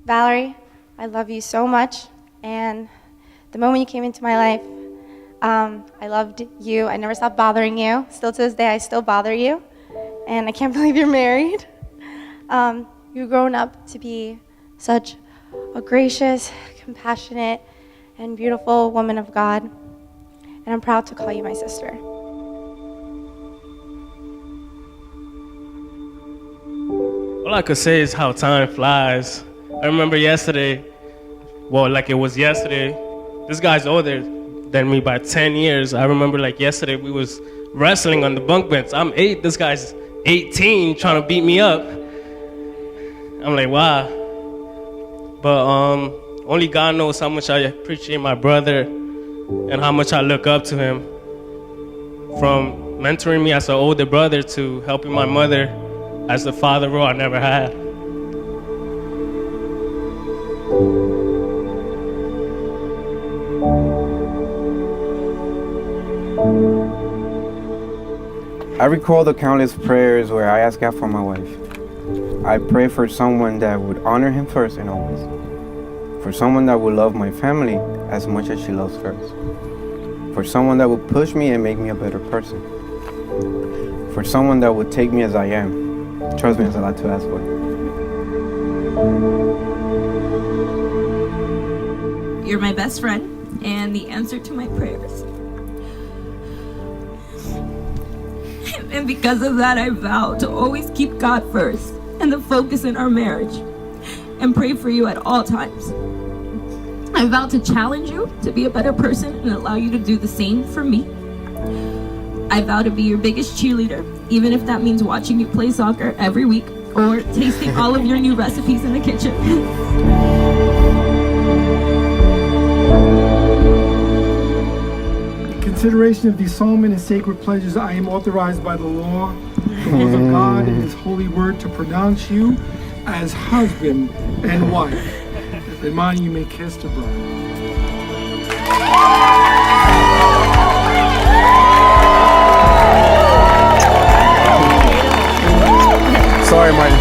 Valerie, I love you so much, and the moment you came into my life, I loved you. I never stopped bothering you. Still to this day, I still bother you, and I can't believe you're married. You've grown up to be such a gracious, compassionate, and beautiful woman of God, and I'm proud to call you my sister. All I could say is how time flies. I remember yesterday, like it was yesterday, this guy's older than me by 10 years. I remember like yesterday we was wrestling on the bunk beds. I'm 8, this guy's 18 trying to beat me up. I'm like, wow. But only God knows how much I appreciate my brother and how much I look up to him. From mentoring me as an older brother to helping my mother as the father role I never had. I recall the countless prayers where I asked God for my wife. I pray for someone that would honor him first and always. For someone that would love my family as much as she loves hers. For someone that would push me and make me a better person. For someone that would take me as I am. Trust me, it's a lot to ask for. You're my best friend and the answer to my prayers. And because of that, I vow to always keep God first and the focus in our marriage and pray for you at all times. I vow to challenge you to be a better person and allow you to do the same for me. I vow to be your biggest cheerleader, even if that means watching you play soccer every week or tasting all of your new recipes in the kitchen. In consideration of these solemn and sacred pledges, I am authorized by the law, the laws of God, and His holy word to pronounce you as husband and wife. And mine, you may kiss the bride. Sorry, Martin.